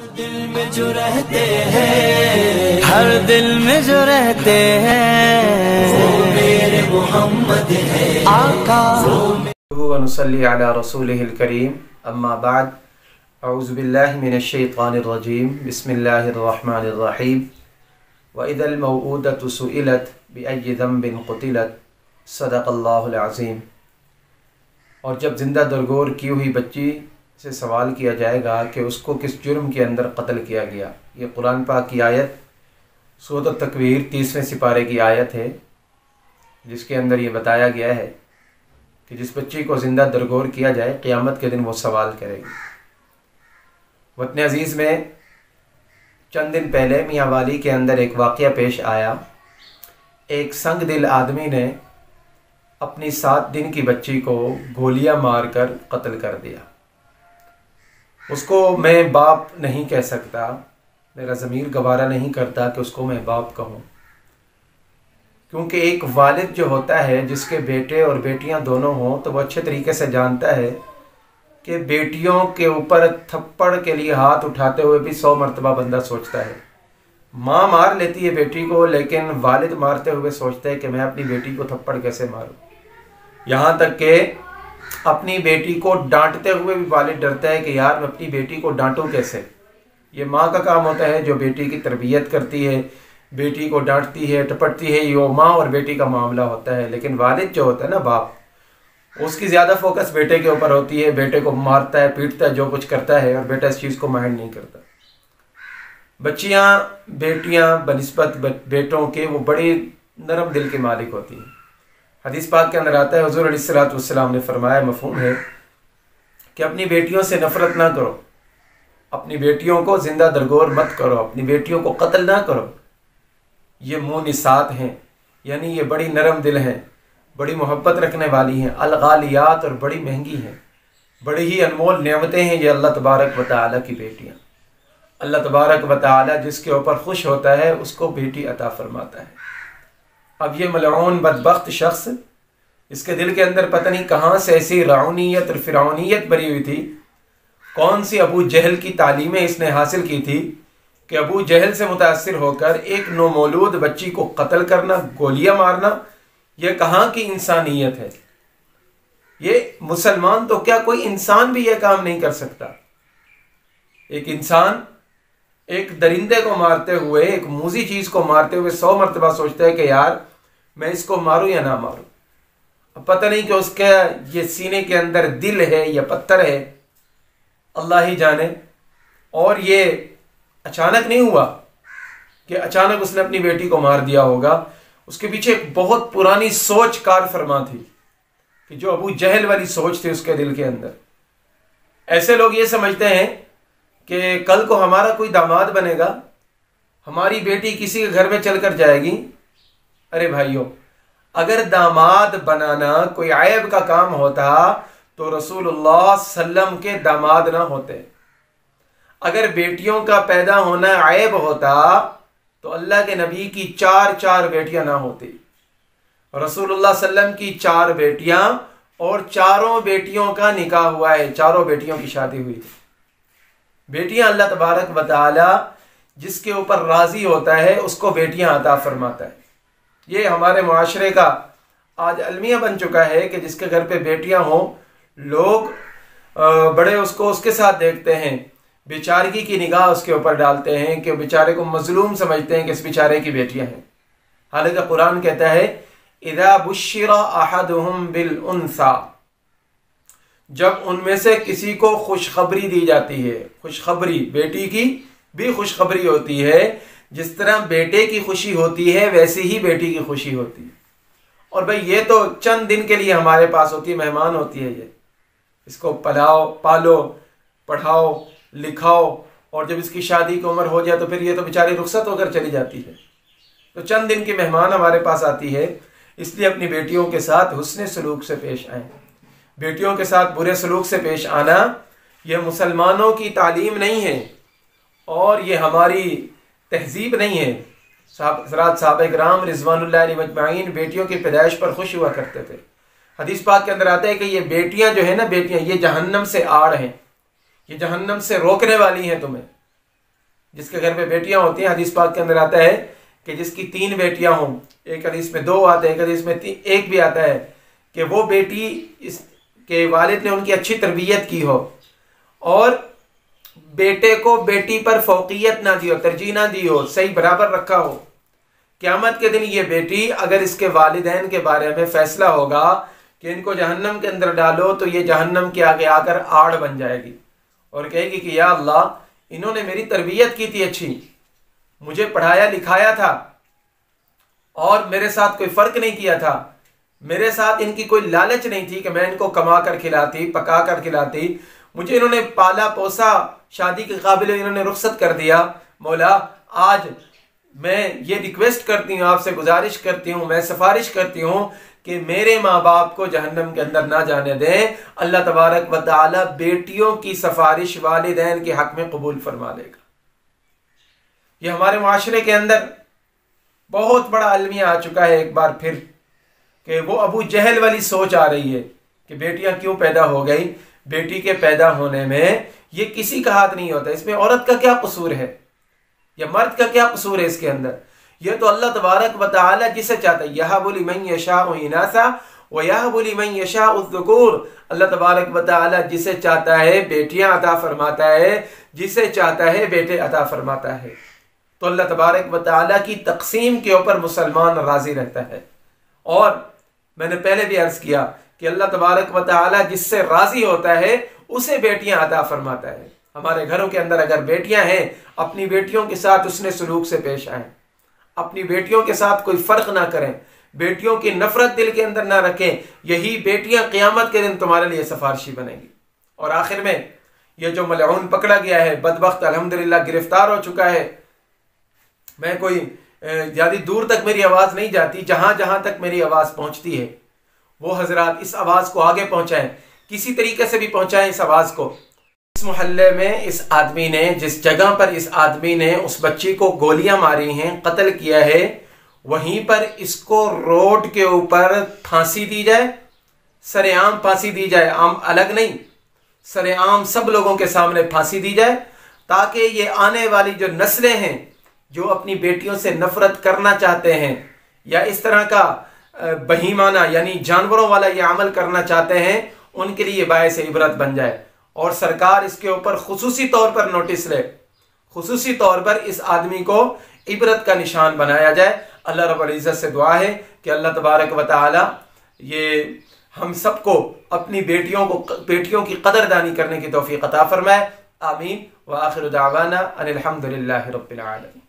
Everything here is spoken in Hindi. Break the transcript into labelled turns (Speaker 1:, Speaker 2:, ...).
Speaker 1: दिल में जो रहते हैं, हर दिल में जो रहते हैं, वो मेरे मोहम्मद है आका।
Speaker 2: व नुसल्ली अला रसूलिहिल करीम, अम्मा बाद, औज़ु बिल्लाहि मिनश शैतानिर रजीम, बिस्मिल्लाहिर रहमानिर रहीम। व इज़ल मौऊदतु सुइलत बिअय्यि ज़ंबिन क़ुतिलत, सदक़ल्लाहुल अज़ीम। और जब ज़िंदा दरगोर की हुई बच्ची से सवाल किया जाएगा कि उसको किस जुर्म के अंदर कत्ल किया गया। ये कुरान पाक की आयत सूरत तकवीर 30वें सिपारे की आयत है, जिसके अंदर ये बताया गया है कि जिस बच्ची को ज़िंदा दरगोर किया जाए, क़यामत के दिन वो सवाल करेगी। वतन अज़ीज़ में चंद दिन पहले मियाँ वाली के अंदर एक वाक़या पेश आया। एक संग दिल आदमी ने अपनी 7 दिन की बच्ची को गोलियां मारकर कत्ल कर दिया। उसको मैं बाप नहीं कह सकता, मेरा ज़मीर गवारा नहीं करता कि उसको मैं बाप कहूँ, क्योंकि एक वालिद जो होता है, जिसके बेटे और बेटियां दोनों हों, तो वो अच्छे तरीके से जानता है कि बेटियों के ऊपर थप्पड़ के लिए हाथ उठाते हुए भी 100 मरतबा बंदा सोचता है। माँ मार लेती है बेटी को, लेकिन वालिद मारते हुए सोचता है कि मैं अपनी बेटी को थप्पड़ कैसे मारूं। यहाँ तक कि अपनी बेटी को डांटते हुए भी वालिद डरता है कि यार मैं अपनी बेटी को डांटूं कैसे। ये माँ का काम होता है जो बेटी की तरबियत करती है, बेटी को डांटती है, टपटती है, ये माँ और बेटी का मामला होता है। लेकिन वालिद जो होता है ना, बाप, उसकी ज़्यादा फोकस बेटे के ऊपर होती है। बेटे को मारता है, पीटता है, जो कुछ करता है, और बेटा इस चीज़ को माइंड नहीं करता। बच्चियाँ, बेटियाँ बनिस्बत बेटों के वो बड़े नरम दिल के मालिक होती हैं। हदीस पाक के अंदर आता है, हुज़ूर अलैहिस्सलातु वस्सलाम ने फरमाया, मफ़हूम है कि अपनी बेटियों से नफ़रत ना करो, अपनी बेटियों को ज़िंदा दरगोर मत करो, अपनी बेटियों को कत्ल ना करो। ये मुनिसात हैं, यानी ये बड़ी नरम दिल हैं, बड़ी मोहब्बत रखने वाली हैं, अलगालियात, और बड़ी महंगी हैं, बड़ी ही अनमोल नेमतें हैं ये अल्लाह तबारक व तआला की बेटियाँ। अल्लाह तबारक व तआला जिसके ऊपर खुश होता है उसको बेटी अता फरमाता है। अब ये मलऊन बदबख्त शख्स, इसके दिल के अंदर पता नहीं कहाँ से ऐसी राउनियत और फिरौनियत भरी हुई थी। कौन सी अबू जहल की तालीमें इसने हासिल की थी कि अबू जहल से मुतासिर होकर एक नौमौलूद बच्ची को कत्ल करना, गोलियां मारना, यह कहाँ की इंसानियत है। ये मुसलमान तो क्या, कोई इंसान भी यह काम नहीं कर सकता। एक इंसान एक दरिंदे को मारते हुए, एक मूजी चीज को मारते हुए 100 मरतबा सोचता है कि यार मैं इसको मारूं या ना मारूं। अब पता नहीं कि उसके ये सीने के अंदर दिल है या पत्थर है, अल्लाह ही जाने। और ये अचानक नहीं हुआ कि अचानक उसने अपनी बेटी को मार दिया होगा। उसके पीछे एक बहुत पुरानी सोच कार फरमा थी, कि जो अबू जहल वाली सोच थी उसके दिल के अंदर। ऐसे लोग ये समझते हैं कि कल को हमारा कोई दामाद बनेगा, हमारी बेटी किसी के घर में चलकर जाएगी। अरे भाइयों, अगर दामाद बनाना कोई आयब का काम होता तो रसूलुल्लाह सल्लम के दामाद ना होते। अगर बेटियों का पैदा होना आयब होता तो अल्लाह के नबी की 4 बेटियां ना होती। रसूलुल्लाह सल्लम की 4 बेटियां, और 4 बेटियों का निकाह हुआ है, 4 बेटियों की शादी हुई थी। बेटियां अल्लाह तबारक व तआला जिसके ऊपर राजी होता है उसको बेटियां अता फरमाता है। ये हमारे मुआशरे का आज अलमिया बन चुका है कि जिसके घर पे बेटियां हों, लोग बड़े उसको उसके साथ देखते हैं, बेचारगी की निगाह उसके ऊपर डालते हैं कि बेचारे को मजलूम समझते हैं कि इस बेचारे की बेटियां हैं। हालांकि कुरान कहता है, इदा बुश्शिरा अहदुहुम बिल उन्सा, जब उनमें से किसी को खुशखबरी दी जाती है। खुशखबरी, बेटी की भी खुशखबरी होती है। जिस तरह बेटे की खुशी होती है वैसी ही बेटी की खुशी होती है। और भाई ये तो चंद दिन के लिए हमारे पास होती है, मेहमान होती है ये। इसको पलाओ, पालो, पढ़ाओ, लिखाओ, और जब इसकी शादी की उम्र हो जाए तो फिर ये तो बेचारी रुखसत होकर चली जाती है। तो चंद दिन की मेहमान हमारे पास आती है, इसलिए अपनी बेटियों के साथ हुस्ने सलूक से पेश आए। बेटियों के साथ बुरे सलूक से पेश आना यह मुसलमानों की तालीम नहीं है, और ये हमारी तहजीब नहीं है। साहबे किराम रिज़वानुल्लाह अलैहिम अजमाइन बेटियों की पैदाइश पर खुश हुआ करते थे। हदीस पाक के अंदर आता है कि ये बेटियां जो है ना, बेटियां ये जहन्नम से आड़ हैं, ये जहन्नम से रोकने वाली हैं तुम्हें। जिसके घर पे बेटियां होती हैं, हदीस पाक के अंदर आता है कि जिसकी 3 बेटियां हों, एक हदीस में 2 आते हैं, एक हदीस में 1 भी आता है, कि वो बेटी इसके वालिद ने उनकी अच्छी तरबियत की हो और बेटे को बेटी पर फौकियत ना दी हो, तरजीह ना दी हो, सही बराबर रखा हो। क़यामत के दिन ये बेटी अगर इसके वालिदैन के बारे में फैसला होगा कि इनको जहन्नम के अंदर डालो, तो ये जहन्नम के आगे आकर आड़ बन जाएगी और कहेगी कि या अल्लाह, इन्होंने मेरी तरबियत की थी अच्छी, मुझे पढ़ाया लिखाया था और मेरे साथ कोई फर्क नहीं किया था, मेरे साथ इनकी कोई लालच नहीं थी कि मैं इनको कमा कर खिलाती, पका कर खिलाती, मुझे इन्होंने पाला पोसा, शादी के काबिल इन्होंने रुखसत कर दिया। मौला, आज मैं ये रिक्वेस्ट करती हूँ, आपसे गुजारिश करती हूँ, मैं सिफारिश करती हूँ कि मेरे माँ बाप को जहन्नम के अंदर ना जाने दें। अल्लाह तबारक व तआला बेटियों की सिफारिश वालिदैन के हक में कबूल फरमा लेगा। ये हमारे माशरे के अंदर बहुत बड़ा अलमिया आ चुका है एक बार फिर, कि वो अबू जहल वाली सोच आ रही है कि बेटियां क्यों पैदा हो गई। बेटी के पैदा होने में ये किसी का हाथ नहीं होता, इसमें औरत का क्या कसूर है या मर्द का क्या कसूर है इसके अंदर। यह तो अल्लाह तबारक व तआला जिसे चाहता है, यहबु लिमन यशाउ इनासा व यहबु लिमन यशाउ ज़ुकूर। अल्लाह तबारक व तआला जिसे चाहता है बेटियां अता फरमाता है, जिसे चाहता है बेटे अता फरमाता है। तो अल्लाह तबारक व तआला की तकसीम के ऊपर मुसलमान राजी रहता है। और मैंने पहले भी अर्ज किया कि अल्लाह तबारक व तआला जिससे राजी होता है उसे बेटियां अता फरमाता है। हमारे घरों के अंदर अगर बेटियां हैं, अपनी बेटियों के साथ उसने सलूक से पेश आए, अपनी बेटियों के साथ कोई फर्क ना करें, बेटियों की नफरत दिल के अंदर ना रखें। यही बेटियां क़यामत के दिन तुम्हारे लिए सिफारशी बनेंगी। और आखिर में ये जो मलऊन पकड़ा गया है, बदबख्त अल्हम्दुलिल्लाह गिरफ्तार हो चुका है। मैं कोई ज़्यादा दूर तक मेरी आवाज़ नहीं जाती, जहां जहां तक मेरी आवाज़ पहुंचती है वो हजरात इस आवाज़ को आगे पहुंचाएं, किसी तरीके से भी पहुंचाएं इस आवाज़ को। इस मोहल्ले में इस आदमी ने, जिस जगह पर इस आदमी ने उस बच्ची को गोलियां मारी हैं, कत्ल किया है, वहीं पर इसको रोड के ऊपर फांसी दी जाए, सरेआम फांसी दी जाए, आम अलग नहीं, सरेआम सब लोगों के सामने फांसी दी जाए, ताकि ये आने वाली जो नस्लें हैं जो अपनी बेटियों से नफरत करना चाहते हैं या इस तरह का बहीमाना यानी जानवरों वाला ये अमल करना चाहते हैं, उनके लिए बायस इबरत बन जाए। और सरकार इसके ऊपर खुसूसी तौर पर नोटिस ले, खुसूसी तौर पर इस आदमी को इबरत का निशान बनाया जाए। अल्लाह रब्बुल इज्जत से दुआ है कि अल्लाह तबारक व तआला ये हम सबको अपनी बेटियों की कदरदानी करने की तौफीक अता फरमाए। आमीन व आखिर दावाना अनिल हम्दुलिल्लाहि रब्बिल आलमीन।